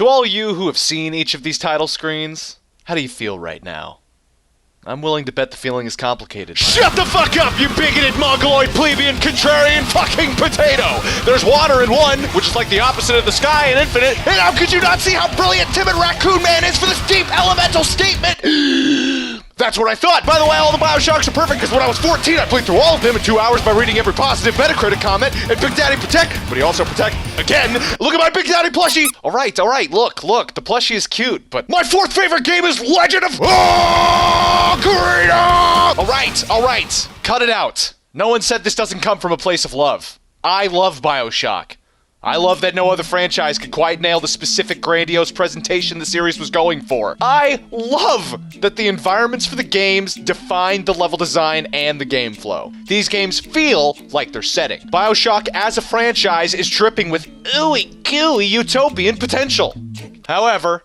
To all you who have seen each of these title screens, how do you feel right now? I'm willing to bet the feeling is complicated. Shut the fuck up, you bigoted, mongoloid, plebeian, contrarian, fucking potato! There's water in one, which is like the opposite of the sky in Infinite, and how could you not see how brilliant Timid Raccoon Man is for this deep elemental statement? That's what I thought. By the way, all the Bioshocks are perfect, because when I was 14, I played through all of them in 2 hours by reading every positive Metacritic comment, and Big Daddy Protect, but he also protect, again, look at my Big Daddy plushie! Alright, look, the plushie is cute, but my fourth favorite game is Legend of Ocarina! Alright, cut it out. No one said this doesn't come from a place of love. I love Bioshock. I love that no other franchise could quite nail the specific grandiose presentation the series was going for. I love that the environments for the games define the level design and the game flow. These games feel like their setting. Bioshock as a franchise is dripping with ooey gooey utopian potential. However,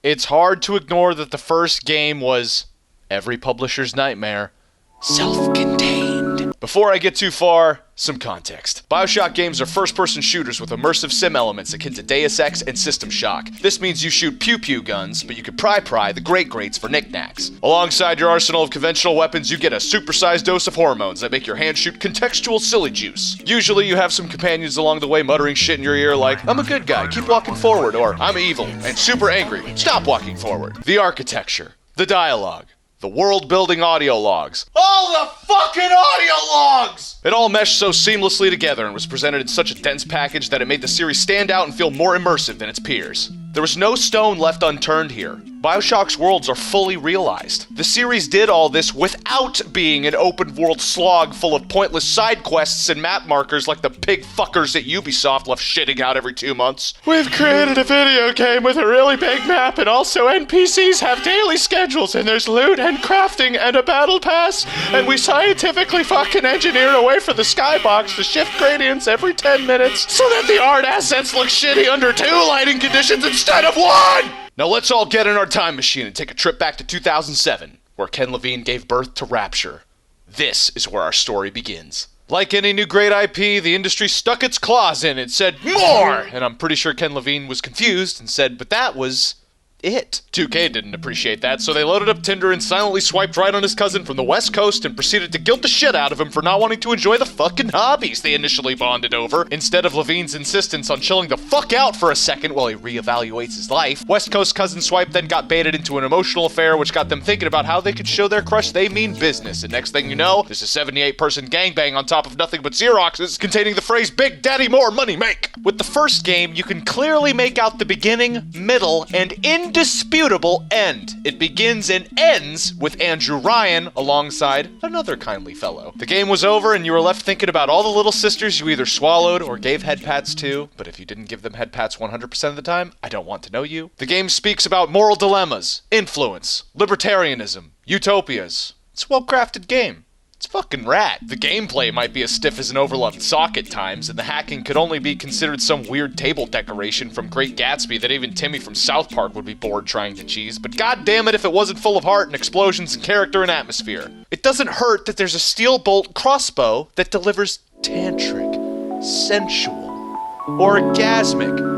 it's hard to ignore that the first game was every publisher's nightmare, self-contained. Before I get too far, some context. Bioshock games are first-person shooters with immersive sim elements akin to Deus Ex and System Shock. This means you shoot pew-pew guns, but you can pry the great-greats for knickknacks. Alongside your arsenal of conventional weapons, you get a supersized dose of hormones that make your hand shoot contextual silly juice. Usually you have some companions along the way muttering shit in your ear like, I'm a good guy, keep walking forward, or I'm evil and super angry, stop walking forward. The architecture, the dialogue, the world-building audio logs. All the fucking audio logs! It all meshed so seamlessly together and was presented in such a dense package that it made the series stand out and feel more immersive than its peers. There was no stone left unturned here. Bioshock's worlds are fully realized. The series did all this without being an open-world slog full of pointless side quests and map markers like the pig fuckers at Ubisoft left shitting out every 2 months. We've created a video game with a really big map, and also NPCs have daily schedules, and there's loot and crafting and a battle pass, and we scientifically fucking engineered a way for the skybox to shift gradients every 10 minutes so that the art assets look shitty under 2 lighting conditions instead of 1! Now let's all get in our time machine and take a trip back to 2007, where Ken Levine gave birth to Rapture. This is where our story begins. Like any new great IP, the industry stuck its claws in and said, more! And I'm pretty sure Ken Levine was confused and said, but that was it. 2K didn't appreciate that, so they loaded up Tinder and silently swiped right on his cousin from the West Coast and proceeded to guilt the shit out of him for not wanting to enjoy the fucking hobbies they initially bonded over. Instead of Levine's insistence on chilling the fuck out for a second while he reevaluates his life, West Coast cousin swipe then got baited into an emotional affair which got them thinking about how they could show their crush they mean business, and next thing you know, there's a 78-person gangbang on top of nothing but Xeroxes containing the phrase Big Daddy More Money Make. With the first game, you can clearly make out the beginning, middle, and indisputable end. It begins and ends with Andrew Ryan alongside another kindly fellow. The game was over and you were left thinking about all the little sisters you either swallowed or gave head pats to, but if you didn't give them head pats 100% of the time, I don't want to know you. The game speaks about moral dilemmas, influence, libertarianism, utopias. It's a well-crafted game. It's fucking rad. The gameplay might be as stiff as an overloved sock at times, and the hacking could only be considered some weird table decoration from Great Gatsby that even Timmy from South Park would be bored trying to cheese, but god damn it if it wasn't full of heart and explosions and character and atmosphere. It doesn't hurt that there's a steel bolt crossbow that delivers tantric, sensual, orgasmic,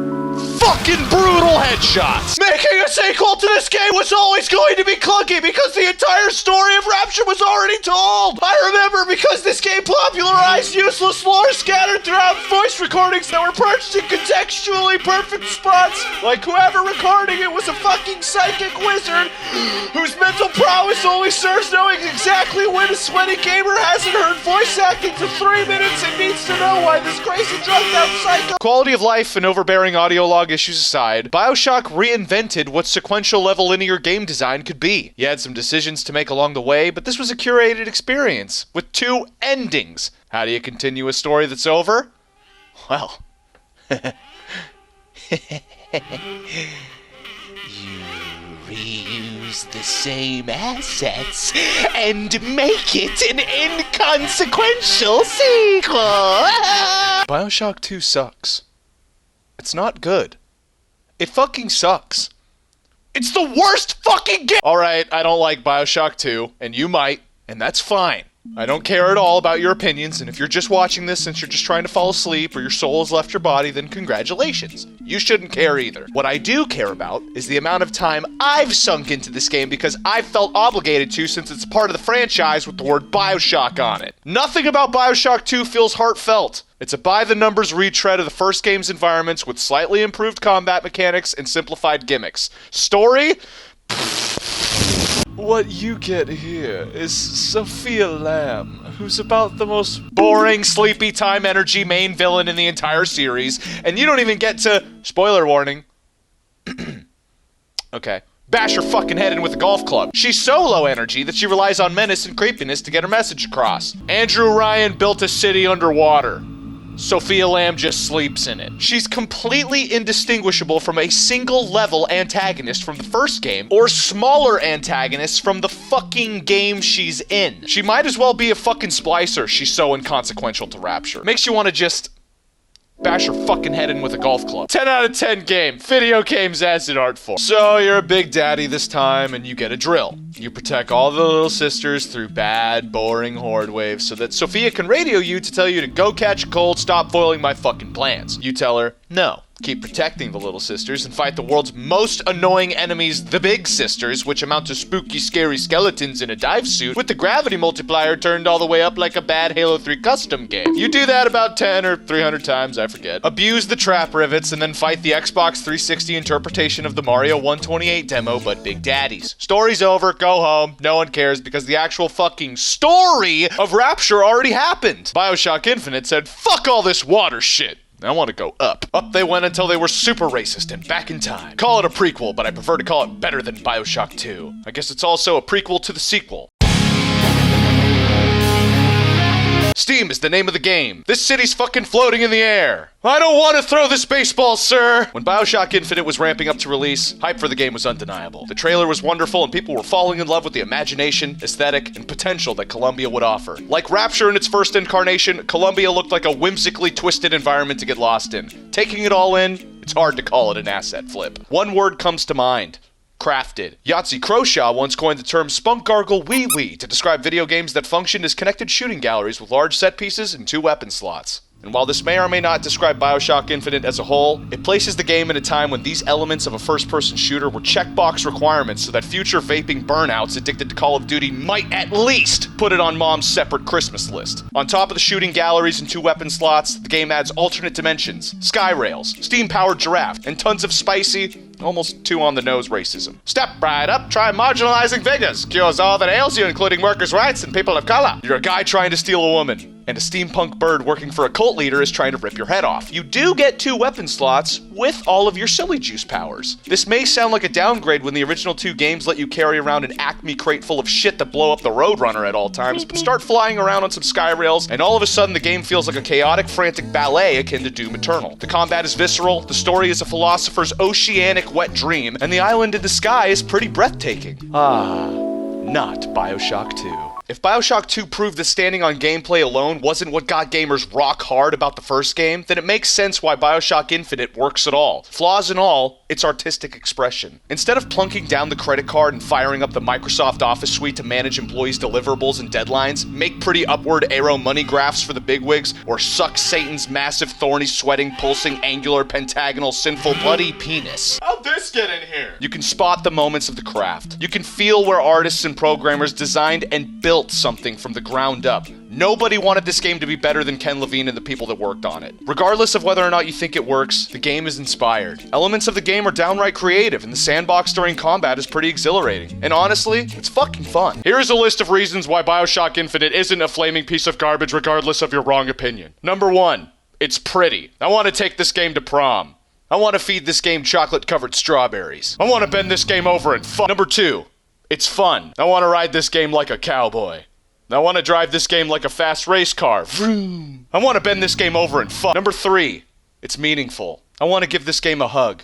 fucking brutal headshots. Making a sequel to this game was always going to be clunky because the entire story of Rapture was already told. I remember because this game popularized useless lore scattered throughout voice recordings that were perched in contextually perfect spots. Like whoever recording it was a fucking psychic wizard whose mental prowess only serves knowing exactly when a sweaty gamer hasn't heard voice acting for 3 minutes and needs to know why this crazy drugged out psycho. Quality of life and overbearing audio log issues aside, Bioshock reinvented what sequential level linear game design could be. You had some decisions to make along the way, but this was a curated experience with 2 endings. How do you continue a story that's over? Well, you reuse the same assets and make it an inconsequential sequel. Bioshock 2 sucks. It's not good. It fucking sucks. It's the worst fucking game! Alright, I don't like Bioshock 2, and you might, and that's fine. I don't care at all about your opinions, and if you're just watching this since you're just trying to fall asleep or your soul has left your body, then congratulations. You shouldn't care either. What I do care about is the amount of time I've sunk into this game because I've felt obligated to since it's part of the franchise with the word Bioshock on it. Nothing about Bioshock 2 feels heartfelt. It's a by-the-numbers retread of the first game's environments with slightly improved combat mechanics and simplified gimmicks. Story? What you get here is Sophia Lamb, who's about the most boring, sleepy time energy main villain in the entire series, and you don't even get to, spoiler warning, okay, bash her fucking head in with a golf club. She's so low energy that she relies on menace and creepiness to get her message across. Andrew Ryan built a city underwater. Sophia Lamb just sleeps in it. She's completely indistinguishable from a single level antagonist from the first game, or smaller antagonists from the fucking game she's in. She might as well be a fucking splicer, she's so inconsequential to Rapture. Makes you want to just bash her fucking head in with a golf club. 10 out of 10 game. Video games as an art form. So you're a big daddy this time and you get a drill. You protect all the little sisters through bad, boring horde waves so that Sophia can radio you to tell you to go catch a cold, stop foiling my fucking plans. You tell her, no. Keep protecting the little sisters and fight the world's most annoying enemies, the big sisters, which amount to spooky, scary skeletons in a dive suit with the gravity multiplier turned all the way up like a bad Halo 3 custom game. You do that about 10 or 300 times, I forget. Abuse the trap rivets and then fight the Xbox 360 interpretation of the Mario 128 demo, but big daddies. Story's over, go home, no one cares because the actual fucking story of Rapture already happened. Bioshock Infinite said, fuck all this water shit. I want to go up. Up they went until they were super racist and back in time. Call it a prequel, but I prefer to call it better than Bioshock 2. I guess it's also a prequel to the sequel. Steam is the name of the game. This city's fucking floating in the air. I don't want to throw this baseball, sir! When Bioshock Infinite was ramping up to release, hype for the game was undeniable. The trailer was wonderful and people were falling in love with the imagination, aesthetic, and potential that Columbia would offer. Like Rapture in its first incarnation, Columbia looked like a whimsically twisted environment to get lost in. Taking it all in, it's hard to call it an asset flip. One word comes to mind. Crafted. Yahtzee Croshaw once coined the term spunk gargle wee wee to describe video games that function as connected shooting galleries with large set pieces and 2 weapon slots. And while this may or may not describe Bioshock Infinite as a whole, it places the game in a time when these elements of a first-person shooter were checkbox requirements so that future vaping burnouts addicted to Call of Duty might at least put it on mom's separate Christmas list. On top of the shooting galleries and 2 weapon slots, the game adds alternate dimensions, sky rails, steam-powered giraffe, and tons of spicy, almost too on-the-nose racism. Step right up, try marginalizing figures. Cures all that ails you, including workers' rights and people of color. You're a guy trying to steal a woman, and a steampunk bird working for a cult leader is trying to rip your head off. You do get 2 weapon slots with all of your silly juice powers. This may sound like a downgrade when the original 2 games let you carry around an Acme crate full of shit that blow up the Roadrunner at all times, but start flying around on some sky rails, and all of a sudden the game feels like a chaotic, frantic ballet akin to Doom Eternal. The combat is visceral, the story is a philosopher's oceanic wet dream, and the island in the sky is pretty breathtaking. Ah, not Bioshock 2. If Bioshock 2 proved that standing on gameplay alone wasn't what got gamers rock hard about the first game, then it makes sense why Bioshock Infinite works at all. Flaws and all, it's artistic expression. Instead of plunking down the credit card and firing up the Microsoft Office suite to manage employees' deliverables and deadlines, make pretty upward arrow money graphs for the bigwigs, or suck Satan's massive, thorny, sweating, pulsing, angular, pentagonal, sinful, bloody penis. How'd this get in here? You can spot the moments of the craft. You can feel where artists and programmers designed and built something from the ground up. Nobody wanted this game to be better than Ken Levine and the people that worked on it. Regardless of whether or not you think it works, the game is inspired. Elements of the game are downright creative, and the sandbox during combat is pretty exhilarating. And honestly, it's fucking fun. Here's a list of reasons why Bioshock Infinite isn't a flaming piece of garbage regardless of your wrong opinion. Number 1, it's pretty. I want to take this game to prom. I want to feed this game chocolate-covered strawberries. I want to bend this game over and fuck. Number 2, it's fun. I want to ride this game like a cowboy. I want to drive this game like a fast race car. Vroom. I want to bend this game over and fuck. Number 3, it's meaningful. I want to give this game a hug.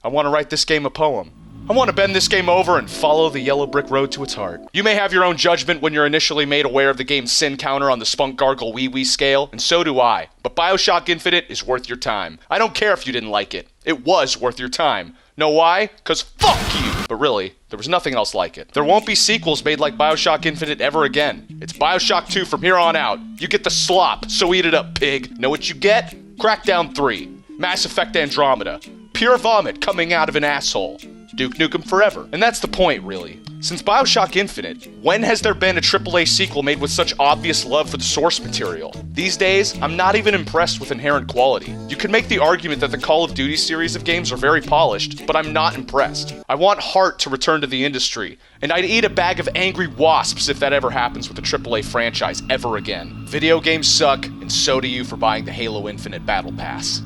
I want to write this game a poem. I want to bend this game over and follow the yellow brick road to its heart. You may have your own judgment when you're initially made aware of the game's sin counter on the spunk gargle wee wee scale, and so do I. But Bioshock Infinite is worth your time. I don't care if you didn't like it. It was worth your time. Know why? 'Cause fuck you! But really, there was nothing else like it. There won't be sequels made like Bioshock Infinite ever again. It's Bioshock 2 from here on out. You get the slop, so eat it up, pig. Know what you get? Crackdown 3. Mass Effect Andromeda. Pure vomit coming out of an asshole. Duke Nukem Forever. And that's the point, really. Since Bioshock Infinite, when has there been a AAA sequel made with such obvious love for the source material? These days, I'm not even impressed with inherent quality. You can make the argument that the Call of Duty series of games are very polished, but I'm not impressed. I want heart to return to the industry, and I'd eat a bag of angry wasps if that ever happens with a AAA franchise ever again. Video games suck, and so do you for buying the Halo Infinite Battle Pass.